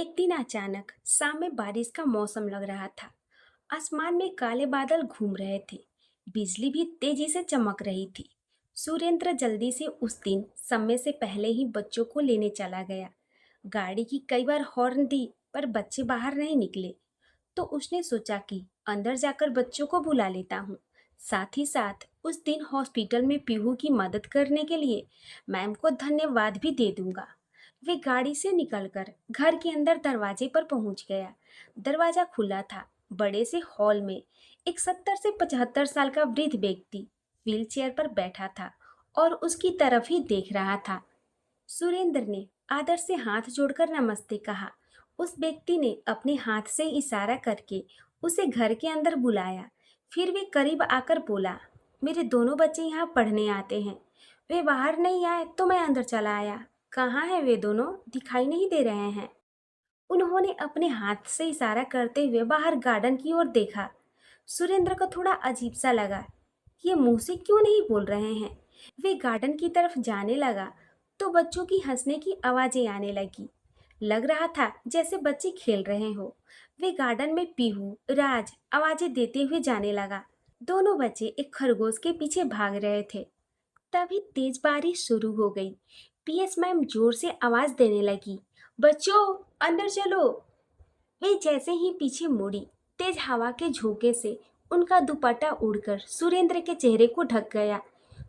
एक दिन अचानक शाम में बारिश का मौसम लग रहा था। आसमान में काले बादल घूम रहे थे। बिजली भी तेजी से चमक रही थी। सुरेंद्र जल्दी से उस दिन समय से पहले ही बच्चों को लेने चला गया। गाड़ी की कई बार हॉर्न दी पर बच्चे बाहर नहीं निकले। तो उसने सोचा कि अंदर जाकर बच्चों को बुला लेता हूँ। साथ ही साथ उस दिन हॉस्पिटल में पीहू की मदद करने के लिए मैम को धन्यवाद भी दे दूंगा। वे गाड़ी से निकलकर घर के अंदर दरवाजे पर पहुंच गया। दरवाजा खुला था। बड़े से हॉल में एक 70 से 75 साल का वृद्ध व्यक्ति व्हीलचेयर पर बैठा था और उसकी तरफ ही देख रहा था। सुरेंद्र ने आदर से हाथ जोड़कर नमस्ते कहा। उस व्यक्ति ने अपने हाथ से इशारा करके उसे घर के अंदर बुलाया। फिर वे करीब आकर बोला, मेरे दोनों बच्चे यहाँ पढ़ने आते हैं। वे बाहर नहीं आए तो मैं अंदर चला आया। कहाँ है वे दोनों? दिखाई नहीं दे रहे हैं। उन्होंने अपने हाथ से इशारा करते हुए बाहर गार्डन की ओर देखा। सुरेंद्र को थोड़ा अजीब सा लगा। ये मुंह से क्यों नहीं बोल रहे हैं? वे गार्डन की तरफ जाने लगा तो बच्चों की हंसने की आवाजें आने लगी। लग रहा था जैसे बच्चे खेल रहे हो। वे गार्डन में पीहू, राज आवाजें देते हुए जाने लगा। दोनों बच्चे एक खरगोश के पीछे भाग रहे थे। तभी तेज बारिश शुरू हो गई। पीएस मैम जोर से आवाज देने लगी, बच्चों अंदर चलो। वे जैसे ही पीछे मुड़ी, तेज हवा के झोंके से उनका दुपट्टा उड़कर सुरेंद्र के चेहरे को ढक गया।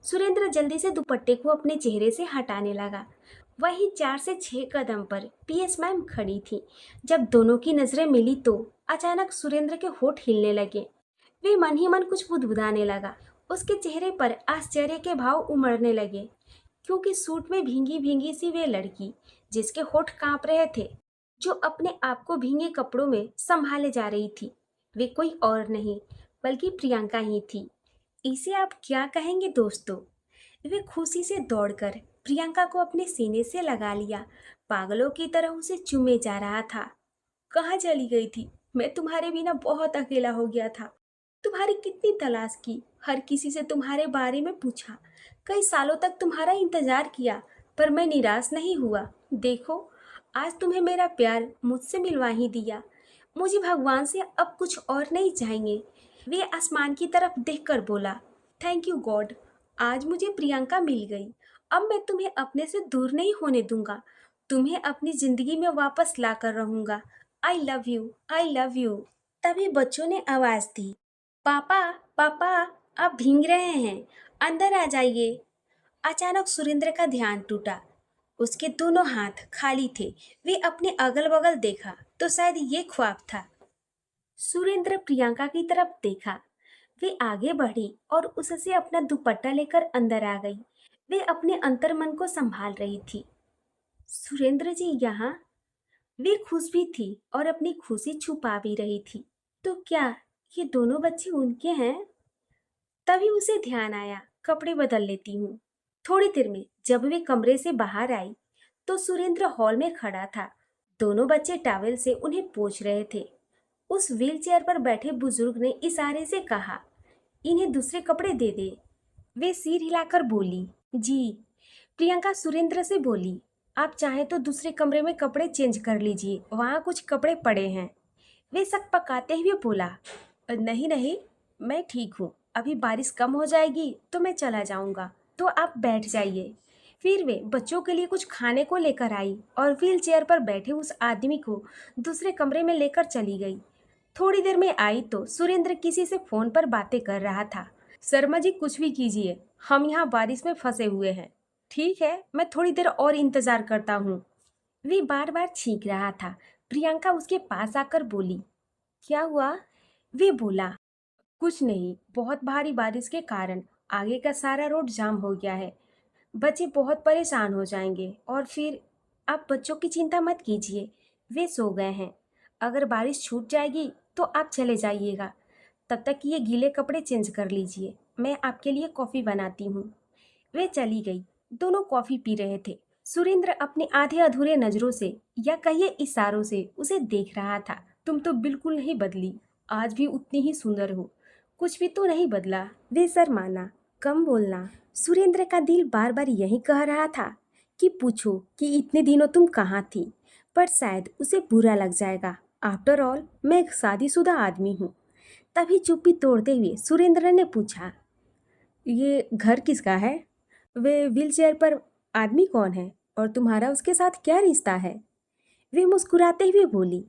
सुरेंद्र जल्दी से दुपट्टे को अपने चेहरे से हटाने लगा। वही 4 से 6 कदम पर पीएस मैम खड़ी थी। जब दोनों की नजरें मिली तो अचानक सुरेंद्र के होठ हिलने लगे। वे मन ही मन कुछ बुदबुदाने लगा। उसके चेहरे पर आश्चर्य के भाव उमड़ने लगे, क्योंकि सूट में भींगी भींगी सी वे लड़की, जिसके होठ कांप रहे थे, जो अपने आप को भीगे कपड़ों में संभाले जा रही थी, वे कोई और नहीं बल्कि प्रियंका ही थी। इसे आप क्या कहेंगे दोस्तों? वे खुशी से दौड़कर प्रियंका को अपने सीने से लगा लिया। पागलों की तरह उसे चूमे जा रहा था। कहाँ चली गई थी? मैं तुम्हारे बिना बहुत अकेला हो गया था। तुम्हारी कितनी तलाश की, हर किसी से तुम्हारे बारे में पूछा, कई सालों तक तुम्हारा इंतजार किया, पर मैं निराश नहीं हुआ। देखो, आज तुम्हें मेरा प्यार मुझसे मिलवा ही दिया। मुझे भगवान से अब कुछ और नहीं चाहिए। वे आसमान की तरफ देखकर बोला, थैंक यू गॉड, आज मुझे प्रियंका मिल गई। अब मैं तुम्हें अपने से दूर नहीं होने दूंगा। तुम्हें अपनी जिंदगी में वापस ला कर रहूंगा। I love you, I love you. तभी बच्चों ने आवाज दी, पापा, पापा, आप भीग रहे हैं, अंदर आ जाइए। अचानक सुरेंद्र का ध्यान टूटा। उसके दोनों हाथ खाली थे। वे अपने अगल बगल देखा तो शायद ये ख्वाब था। सुरेंद्र प्रियंका की तरफ देखा। वे आगे बढ़ी और उससे अपना दुपट्टा लेकर अंदर आ गई। वे अपने अंतर्मन को संभाल रही थी। सुरेंद्र जी यहाँ? वे खुश भी थी और अपनी खुशी छुपा भी रही थी। तो क्या ये दोनों बच्चे उनके हैं? तभी उसे ध्यान आया, कपड़े बदल लेती हूँ। थोड़ी देर में जब वे कमरे से बाहर आई तो सुरेंद्र हॉल में खड़ा था। दोनों बच्चे टॉवेल से उन्हें पोंछ रहे थे। उस व्हीलचेयर पर बैठे बुजुर्ग ने इशारे से कहा, इन्हें दूसरे कपड़े दे दे। वे सिर हिलाकर बोली, जी। प्रियंका सुरेंद्र से बोली, आप चाहे तो दूसरे कमरे में कपड़े चेंज कर लीजिए, वहाँ कुछ कपड़े पड़े हैं। वे शक पकाते हुए बोला, नहीं नहीं, मैं ठीक हूँ, अभी बारिश कम हो जाएगी तो मैं चला जाऊँगा, तो आप बैठ जाइए। फिर वे बच्चों के लिए कुछ खाने को लेकर आई और व्हील चेयर पर बैठे उस आदमी को दूसरे कमरे में लेकर चली गई। थोड़ी देर में आई तो सुरेंद्र किसी से फोन पर बातें कर रहा था। शर्मा जी कुछ भी कीजिए, हम यहाँ बारिश में फंसे हुए हैं। ठीक है, मैं थोड़ी देर और इंतजार करता हूँ। वे बार बार छींक रहा था। प्रियंका उसके पास आकर बोली, क्या हुआ? वे बोला, कुछ नहीं, बहुत भारी बारिश के कारण आगे का सारा रोड जाम हो गया है। बच्चे बहुत परेशान हो जाएंगे और फिर आप बच्चों की चिंता मत कीजिए, वे सो गए हैं। अगर बारिश छूट जाएगी तो आप चले जाइएगा। तब तक ये गीले कपड़े चेंज कर लीजिए, मैं आपके लिए कॉफ़ी बनाती हूँ। वे चली गई। दोनों कॉफ़ी पी रहे थे। सुरेंद्र अपने आधे अधूरे नज़रों से या कहिए इशारों से उसे देख रहा था। तुम तो बिल्कुल नहीं बदली, आज भी उतनी ही सुंदर हो, कुछ भी तो नहीं बदला। वे शर्माना, कम बोलना। सुरेंद्र का दिल बार बार यही कह रहा था कि पूछो कि इतने दिनों तुम कहाँ थी, पर शायद उसे बुरा लग जाएगा। आफ्टर ऑल मैं एक शादीशुदा आदमी हूँ। तभी चुप्पी तोड़ते हुए सुरेंद्र ने पूछा, ये घर किसका है? वे व्हीलचेयर पर आदमी कौन है और तुम्हारा उसके साथ क्या रिश्ता है? वे मुस्कुराते हुए बोली,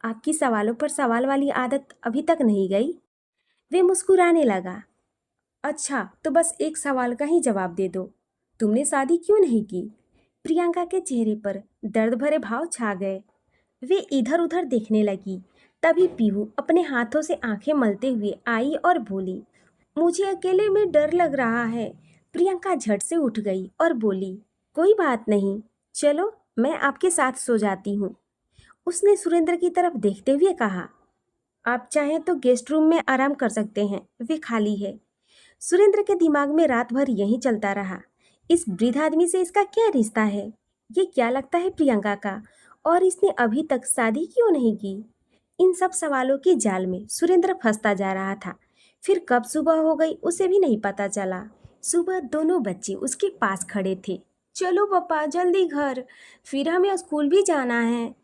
आपकी सवालों पर सवाल वाली आदत अभी तक नहीं गई? वे मुस्कुराने लगा। अच्छा तो बस एक सवाल का ही जवाब दे दो, तुमने शादी क्यों नहीं की? प्रियंका के चेहरे पर दर्द भरे भाव छा गए। वे इधर उधर देखने लगी। तभी पीहू अपने हाथों से आंखें मलते हुए आई और बोली, मुझे अकेले में डर लग रहा है। प्रियंका झट से उठ गई और बोली, कोई बात नहीं, चलो मैं आपके साथ सो जाती हूँ। उसने सुरेंद्र की तरफ देखते हुए कहा, आप चाहें तो गेस्ट रूम में आराम कर सकते हैं, वे खाली है। सुरेंद्र के दिमाग में रात भर यही चलता रहा, इस वृद्ध आदमी से इसका क्या रिश्ता है? ये क्या लगता है प्रियंका का? और इसने अभी तक शादी क्यों नहीं की? इन सब सवालों के जाल में सुरेंद्र फंसता जा रहा था। फिर कब सुबह हो गई उसे भी नहीं पता चला। सुबह दोनों बच्चे उसके पास खड़े थे। चलो पापा जल्दी घर, फिर हमें स्कूल भी जाना है।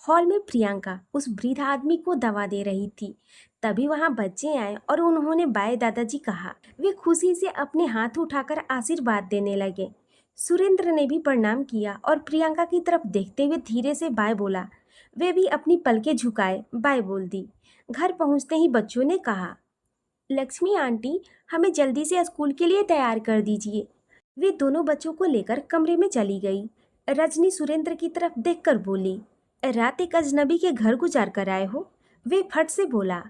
हॉल में प्रियंका उस वृद्ध आदमी को दवा दे रही थी। तभी वहां बच्चे आए और उन्होंने बाय दादाजी कहा। वे खुशी से अपने हाथ उठाकर आशीर्वाद देने लगे। सुरेंद्र ने भी प्रणाम किया और प्रियंका की तरफ देखते हुए धीरे से बाय बोला। वे भी अपनी पलकें झुकाए बाय बोल दी। घर पहुंचते ही बच्चों ने कहा, लक्ष्मी आंटी हमें जल्दी से स्कूल के लिए तैयार कर दीजिए। वे दोनों बच्चों को लेकर कमरे में चली गई। रजनी सुरेंद्र की तरफ देखकर बोली, रात एक अजनबी के घर गुजार कर आए हो? वे फट से बोला,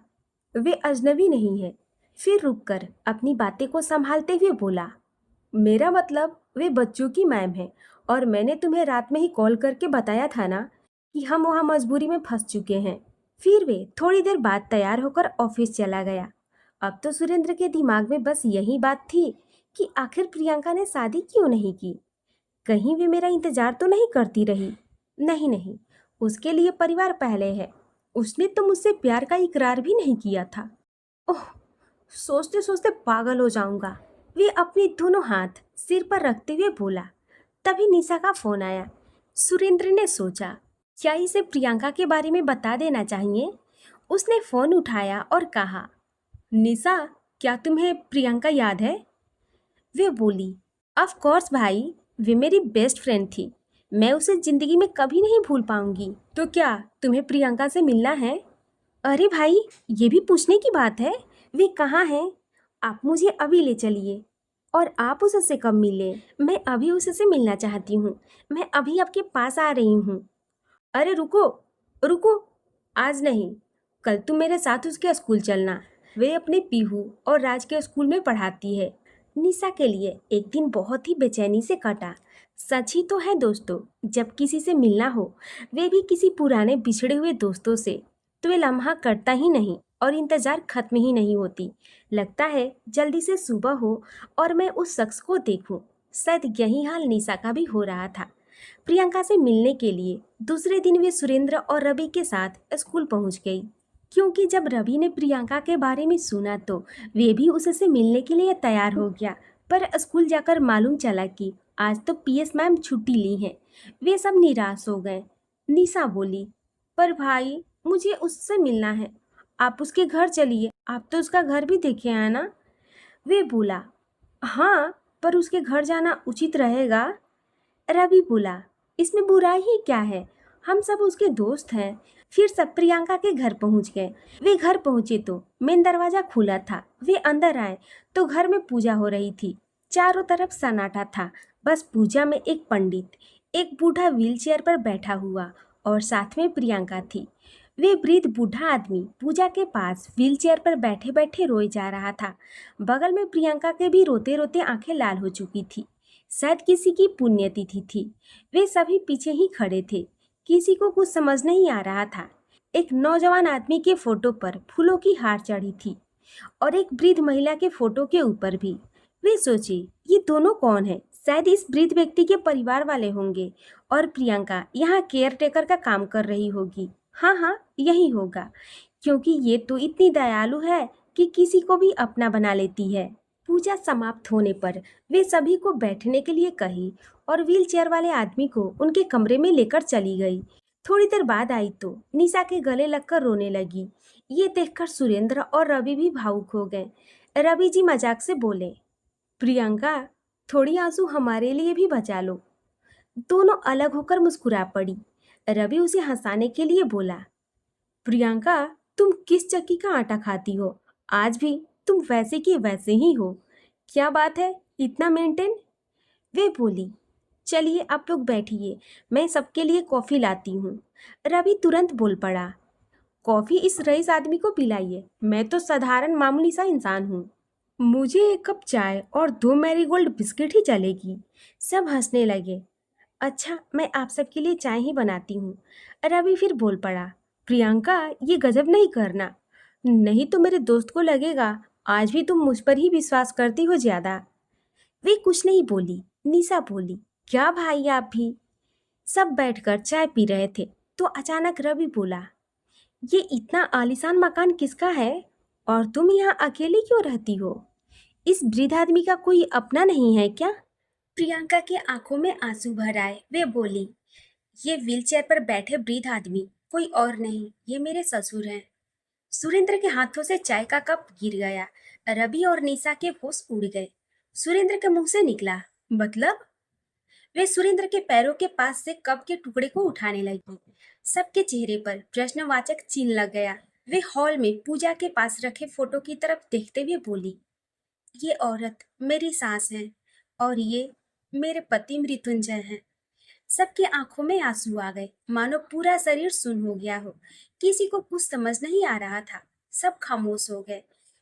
वे अजनबी नहीं है। फिर रुककर अपनी बातें को संभालते हुए बोला, मेरा मतलब वे बच्चों की मैम है और मैंने तुम्हें रात में ही कॉल करके बताया था ना कि हम वहाँ मजबूरी में फंस चुके हैं। फिर वे थोड़ी देर बाद तैयार होकर ऑफिस चला गया। अब तो सुरेंद्र के दिमाग में बस यही बात थी कि आखिर प्रियंका ने शादी क्यों नहीं की। कहीं वे मेरा इंतजार तो नहीं करती रही? नहीं नहीं, उसके लिए परिवार पहले है। उसने तो मुझसे प्यार का इकरार भी नहीं किया था। ओह, सोचते सोचते पागल हो जाऊंगा। वे अपने दोनों हाथ सिर पर रखते हुए बोला। तभी निशा का फोन आया। सुरेंद्र ने सोचा, क्या इसे प्रियंका के बारे में बता देना चाहिए? उसने फोन उठाया और कहा, निशा क्या तुम्हें प्रियंका याद है? वे बोली, ऑफ कोर्स भाई, वे मेरी बेस्ट फ्रेंड थी। मैं उसे जिंदगी में कभी नहीं भूल पाऊंगी। तो क्या तुम्हें प्रियंका से मिलना है? अरे भाई, ये भी पूछने की बात है। वे कहाँ हैं? आप मुझे अभी ले चलिए। और आप उससे कब मिले? मैं अभी उससे मिलना चाहती हूँ। मैं अभी आपके पास आ रही हूँ। अरे रुको रुको, आज नहीं, कल तुम मेरे साथ उसके स्कूल चलना। वे अपने पीहू और राज के स्कूल में पढ़ाती है। निशा के लिए एक दिन बहुत ही बेचैनी से कटा। सच ही तो है दोस्तों, जब किसी से मिलना हो, वे भी किसी पुराने बिछड़े हुए दोस्तों से, तो वे लम्हा कटता ही नहीं और इंतजार खत्म ही नहीं होती। लगता है जल्दी से सुबह हो और मैं उस शख्स को देखूं। शायद यही हाल निशा का भी हो रहा था। प्रियंका से मिलने के लिए दूसरे दिन वे सुरेंद्र और रवि के साथ स्कूल पहुंच गई। क्योंकि जब रवि ने प्रियंका के बारे में सुना तो वे भी उससे मिलने के लिए तैयार हो गया। पर स्कूल जाकर मालूम चला कि आज तो पीएस मैम छुट्टी ली है। वे सब निराश हो गए। निशा बोली, पर भाई मुझे उससे मिलना है, आप उसके घर चलिए, आप तो उसका घर भी देखे हैं ना? वे बोला, हाँ पर उसके घर जाना उचित रहेगा। रवि बोला, इसमें बुराई ही क्या है, हम सब उसके दोस्त हैं। फिर सब प्रियंका के घर पहुंच गए। वे घर पहुंचे तो मेन दरवाजा खुला था। वे अंदर आए तो घर में पूजा हो रही थी। चारों तरफ सन्नाटा था। बस पूजा में एक पंडित, एक बूढ़ा व्हीलचेयर पर बैठा हुआ और साथ में प्रियंका थी। वे वृद्ध बूढ़ा आदमी पूजा के पास व्हीलचेयर पर बैठे बैठे रोए जा रहा था। बगल में प्रियंका के भी रोते रोते आंखें लाल हो चुकी थी। शायद किसी की पुण्यतिथि थी। वे सभी पीछे ही खड़े थे। किसी को कुछ समझ नहीं आ रहा था। एक नौजवान आदमी के फोटो पर फूलों की हार चढ़ी थी और एक वृद्ध महिला के फोटो के ऊपर भी। वे सोचे, ये दोनों कौन है? शायद इस वृद्ध व्यक्ति के परिवार वाले होंगे और प्रियंका यहाँ केयर टेकर का काम कर रही होगी। हाँ हाँ, यही होगा, क्योंकि ये तो इतनी दयालु है कि किसी को भी अपना बना लेती है। पूजा समाप्त होने पर वे सभी को बैठने के लिए कही और व्हीलचेयर वाले आदमी को उनके कमरे में लेकर चली गई। थोड़ी देर बाद आई तो निशा के गले लगकर रोने लगी। ये देखकर सुरेंद्र और रवि भी भावुक हो गए। रवि जी मजाक से बोले, प्रियंका, थोड़ी आंसू हमारे लिए भी बचा लो। दोनों अलग होकर मुस्कुरा पड़ी। रवि उसे हंसाने के लिए बोला, प्रियंका, तुम किस चक्की का आटा खाती हो? आज भी तुम वैसे की वैसे ही हो। क्या बात है, इतना मेंटेन? वे बोली, चलिए आप लोग बैठिए, मैं सबके लिए कॉफी लाती हूँ। रवि तुरंत बोल पड़ा, कॉफी इस रईस आदमी को पिलाइए, मैं तो साधारण मामूली सा इंसान हूँ। मुझे एक कप चाय और दो मैरीगोल्ड बिस्किट ही चलेगी। सब हंसने लगे। अच्छा, मैं आप सबके लिए चाय ही बनाती हूँ। रवि फिर बोल पड़ा, प्रियंका, ये गजब नहीं करना, नहीं तो मेरे दोस्त को लगेगा आज भी तुम मुझ पर ही विश्वास करती हो ज्यादा। वे कुछ नहीं बोली। निशा बोली, क्या भाई आप भी? सब बैठकर चाय पी रहे थे तो अचानक रवि बोला, ये इतना आलीशान मकान किसका है? और तुम यहाँ अकेली क्यों रहती हो? इस वृद्ध आदमी का कोई अपना नहीं है क्या? प्रियंका के आंखों में आंसू भर आए। वे बोली, ये व्हीलचेयर पर बैठे वृद्ध आदमी कोई और नहीं, ये मेरे ससुर हैं। सुरेंद्र के हाथों से चाय का कप गिर गया। रवि और निशा के होश उड़ गए। सुरेंद्र के मुंह से निकला, मतलब? वे सुरेंद्र के पैरों के पास से कप के टुकड़े को उठाने लगी। सबके चेहरे पर प्रश्नवाचक चिन्ह लग गया। वे हॉल में पूजा के पास रखे फोटो की तरफ देखते हुए बोली, ये औरत मेरी सास है और ये मेरे पति मृत्युंजय हैं। सबकी आंखों में आंसू आ गए, मानो पूरा शरीर सुन्न हो गया हो। किसी को कुछ समझ नहीं आ रहा था। सब खामोश हो गए।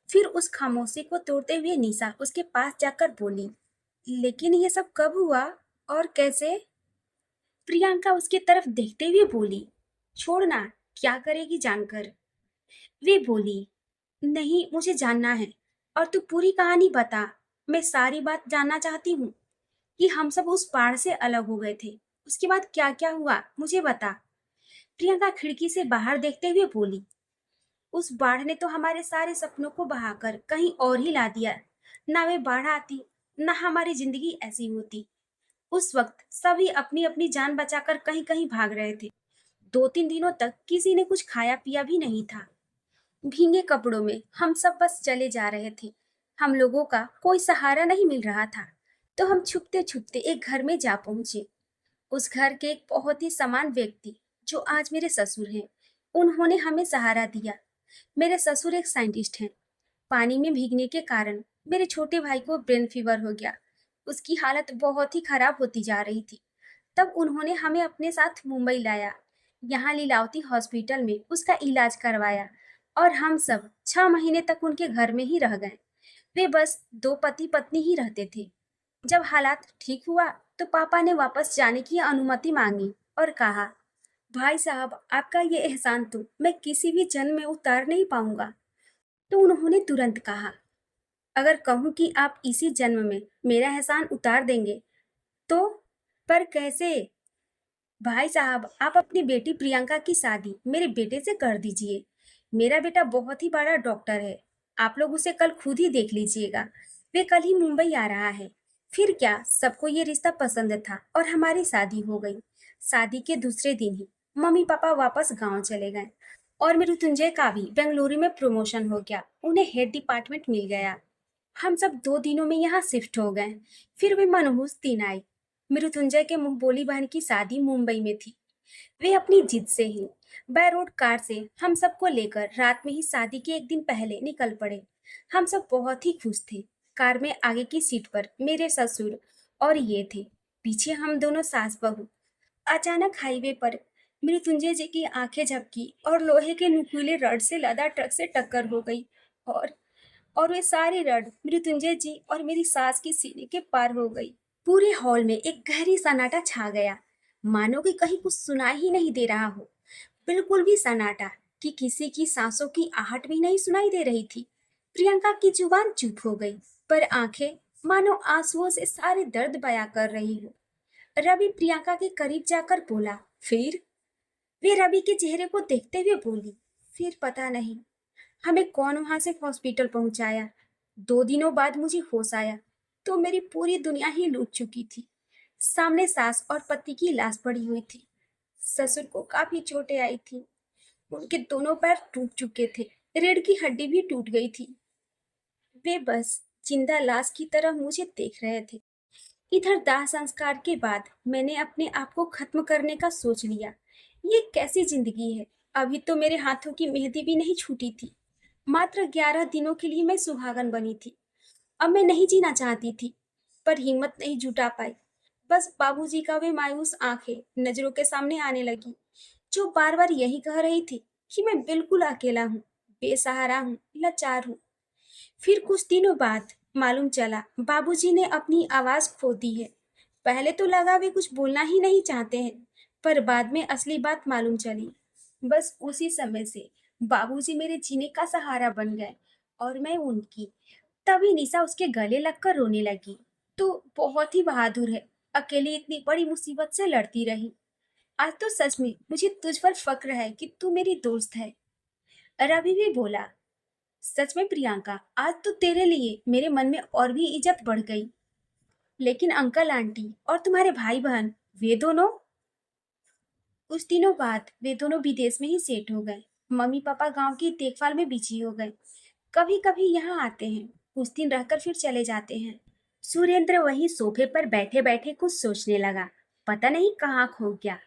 फिर उस खामोशी को तोड़ते हुए निशा उसके पास जाकर बोली, लेकिन ये सब कब हुआ और कैसे? प्रियंका उसकी तरफ देखते हुए बोली, छोड़ना, क्या करेगी जानकर? वे बोली, नहीं, मुझे जानना है और तू पूरी कहानी बता। मैं सारी बात जानना चाहती हूँ कि हम सब उस पहाड़ से अलग हो गए थे, उसके बाद क्या क्या हुआ, मुझे बता। प्रियंका खिड़की से बाहर देखते हुए बोली, उस बाढ़ ने तो हमारे सारे सपनों को बहाकर कहीं और ही ला दिया। ना वे बाढ़ आती, ना हमारी जिंदगी ऐसी होती। उस वक्त सभी अपनी अपनी जान बचाकर कहीं कहीं भाग रहे थे। 2-3 दिनों तक किसी ने कुछ खाया पिया भी नहीं था। भीगे कपड़ों में हम सब बस चले जा रहे थे। हम लोगों का कोई सहारा नहीं मिल रहा था। तो हम छुपते छुपते एक घर में जा पहुंचे। उस घर के एक बहुत ही समान व्यक्ति, जो आज मेरे ससुर हैं, उन्होंने हमें सहारा दिया। मेरे ससुर एक साइंटिस्ट हैं। पानी में भीगने के कारण मेरे छोटे भाई को ब्रेन फीवर हो गया। उसकी हालत बहुत ही खराब होती जा रही थी। तब उन्होंने हमें अपने साथ मुंबई लाया। यहाँ लीलावती हॉस्पिटल में उसका इलाज करवाया और हम सब 6 महीने तक उनके घर में ही रह गए। वे बस दो पति पत्नी ही रहते थे। जब हालात ठीक हुआ तो पापा ने वापस जाने की अनुमति मांगी और कहा, भाई साहब, आपका ये एहसान तो मैं किसी भी जन्म में उतार नहीं पाऊंगा। तो उन्होंने तुरंत कहा, अगर कहूं कि आप इसी जन्म में मेरा एहसान उतार देंगे तो? पर कैसे? भाई साहब, आप अपनी बेटी प्रियंका की शादी मेरे बेटे से कर दीजिए। मेरा बेटा बहुत ही बड़ा डॉक्टर है। आप लोग उसे कल खुद ही देख लीजिएगा। वे कल ही मुंबई आ रहा है। फिर क्या, सबको ये रिश्ता पसंद था और हमारी शादी हो गई। शादी के दूसरे दिन ही मम्मी पापा वापस गांव चले गए और मृत्युंजय का भी बेंगलुरु में प्रमोशन हो गया। उन्हें हेड डिपार्टमेंट मिल गया। हम सब 2 दिनों में यहाँ शिफ्ट हो गए। फिर वे मनहूस दिन आई। मृत्युंजय के मुंह बोली बहन की शादी मुंबई में थी। वे अपनी जिद से ही बाय रोड कार से हम सबको लेकर रात में ही शादी के एक दिन पहले निकल पड़े। हम सब बहुत ही खुश थे। कार में आगे की सीट पर मेरे ससुर और ये थे, पीछे हम दोनों सास बहू। अचानक हाईवे पर मृत्युंजय जी की आंखें झपकी और लोहे के नुकीले रड से लदा ट्रक से टक्कर हो गई। और और वे सारी रड मृत्युंजय जी और मेरी सास की सीने के पार हो गई। पूरे हॉल में एक गहरी सन्नाटा छा गया, मानो कि कहीं कुछ सुनाई ही नहीं दे रहा हो। बिल्कुल भी सन्नाटा कि किसी की सांसों की आहट भी नहीं सुनाई दे रही थी। प्रियंका की जुबान चुप हो गई, पर आंखें मानो आंसुओं से सारे दर्द बयां कर रही हो। रवि प्रियंका के करीब जाकर बोला, फिर? वे रवि के चेहरे को देखते हुए बोली, फिर पता नहीं हमें कौन वहां से हॉस्पिटल पहुंचाया। 2 दिनों बाद मुझे होश आया तो मेरी पूरी दुनिया ही लूट चुकी थी। सामने सास और पति की लाश पड़ी हुई थी। ससुर को काफी चोटें आई थी। उनके दोनों पैर टूट चुके थे। रीढ़ की हड्डी भी टूट गई थी। वे बस जिंदा लाश की तरह मुझे देख रहे थे। इधर दाह संस्कार के बाद मैंने अपने आप को खत्म करने का सोच लिया। ये कैसी जिंदगी है। अभी तो मेरे हाथों की मेहंदी भी नहीं छूटी थी। मात्र 11 दिनों के लिए मैं सुहागन बनी थी। अब मैं नहीं जीना चाहती थी, पर हिम्मत नहीं जुटा पाई। बस बाबूजी का वे मायूस आंखें नजरों के सामने आने लगी, जो बार बार यही कह रही थी कि मैं बिल्कुल अकेला हूँ, बेसहारा हूँ, लाचार हूँ। फिर कुछ दिनों बाद मालूम चला बाबूजी ने अपनी आवाज खो दी है। पहले तो लगा वे कुछ बोलना ही नहीं चाहते हैं, पर बाद में असली बात मालूम चली। बस उसी समय से बाबूजी मेरे जीने का सहारा बन गए और मैं उनकी। तभी निशा उसके गले लगकर रोने लगी। तो बहुत ही बहादुर है, अकेली इतनी बड़ी मुसीबत से लड़ती रही। आज तो सच में मुझे तुझ पर फक्र है कि तू मेरी दोस्त है। रवि भी बोला, सच में प्रियंका, आज तो तेरे लिए मेरे मन में और भी इज्जत बढ़ गई। लेकिन अंकल आंटी और तुम्हारे भाई बहन, वे दोनों? कुछ दिनों बाद वे दोनों विदेश में ही सेट हो गए। मम्मी पापा गांव की देखभाल में बिजी हो गए। कभी कभी यहाँ आते हैं, कुछ दिन रहकर फिर चले जाते हैं। सुरेंद्र वही सोफे पर बैठे बैठे कुछ सोचने लगा। पता नहीं कहाँ खो गया।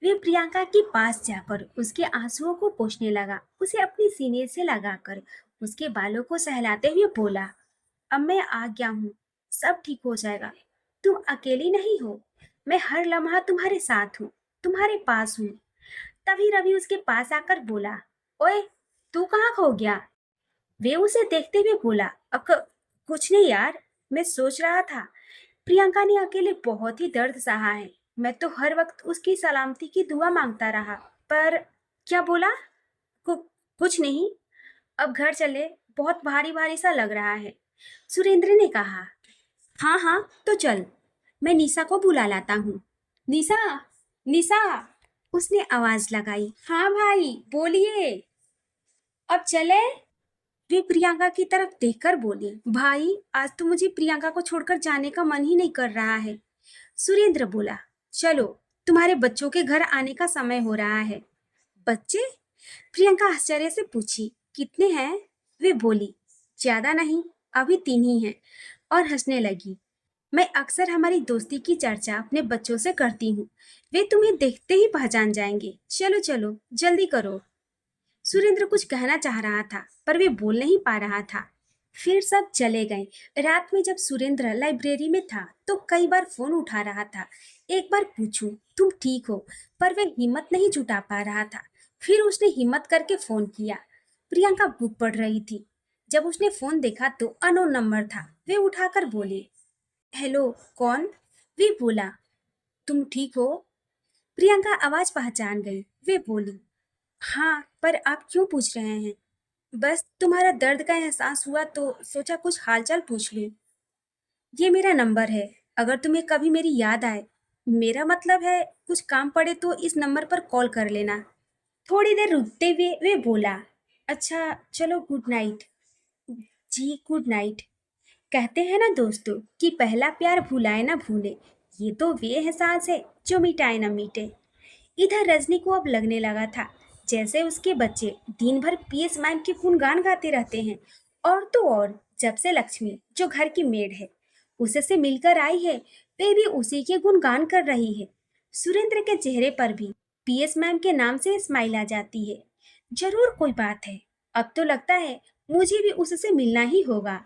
वे प्रियंका के पास जाकर उसके आंसुओं को पोंछने लगा, उसे अपनी सीने से लगाकर उसके बालों को सहलाते हुए बोला, अब मैं आ गया हूँ, सब ठीक हो जाएगा। तुम अकेली नहीं हो, मैं हर लम्हा तुम्हारे साथ हूँ, तुम्हारे पास हूँ। तभी रवि उसके पास आकर बोला, ओए, तू कहाँ खो गया? वे उसे देखते हुए बोला, कुछ नहीं यार, मैं सोच रहा था प्रियंका ने अकेले बहुत ही दर्द सहा है। मैं तो हर वक्त उसकी सलामती की दुआ मांगता रहा। पर क्या बोला? कु, कुछ नहीं। अब घर चले, बहुत भारी भारी सा लग रहा है। सुरेंद्र ने कहा, हाँ हाँ तो चल, मैं निशा को बुला लाता हूँ। निशा, निशा, उसने आवाज लगाई। हाँ भाई बोलिए। अब चले? वे प्रियंका की तरफ देखकर बोली, भाई आज तो मुझे प्रियंका को छोड़कर जाने का मन ही नहीं कर रहा है। सुरेंद्र बोला, चलो, तुम्हारे बच्चों के घर आने का समय हो रहा है। बच्चे? प्रियंका आश्चर्य से पूछी, कितने हैं? वे बोली, ज्यादा नहीं, अभी 3 ही हैं। और हंसने लगी। मैं अक्सर हमारी दोस्ती की चर्चा अपने बच्चों से करती हूँ। वे तुम्हें देखते ही पहचान जाएंगे। चलो चलो, जल्दी करो। सुरेंद्र कुछ कहना चाह रहा था, पर वे बोल नहीं पा रहा था। फिर सब चले गए। रात में जब सुरेंद्र लाइब्रेरी में था तो कई बार फोन उठा रहा था, एक बार पूछूं तुम ठीक हो, पर वे हिम्मत नहीं जुटा पा रहा था। फिर उसने हिम्मत करके फोन किया। प्रियंका बुक पढ़ रही थी। जब उसने फोन देखा तो अननोन नंबर था। वे उठाकर बोले, हेलो, कौन? वे बोला, तुम ठीक हो? प्रियंका आवाज पहचान गई। वे बोली, हाँ, पर आप क्यों पूछ रहे हैं? बस तुम्हारा दर्द का एहसास हुआ तो सोचा कुछ हालचाल पूछ लूं। ये मेरा नंबर है, अगर तुम्हें कभी मेरी याद आए, मेरा मतलब है कुछ काम पड़े तो इस नंबर पर कॉल कर लेना। थोड़ी देर रुकते हुए वे बोला, अच्छा चलो, गुड नाइट। जी गुड नाइट। कहते हैं ना दोस्तों कि पहला प्यार भुलाए ना भूले। ये तो वे एहसास है जो मिटाए ना मीटे। इधर रजनी को अब लगने लगा था जैसे उसके बच्चे दिन भर पीएस मैम के गुणगान गाते रहते हैं। और तो और जब से लक्ष्मी, जो घर की मेड है, उसे से मिलकर आई है, वे भी उसी के गुणगान कर रही है। सुरेंद्र के चेहरे पर भी पीएस मैम के नाम से स्माइल आ जाती है। जरूर कोई बात है। अब तो लगता है मुझे भी उससे मिलना ही होगा।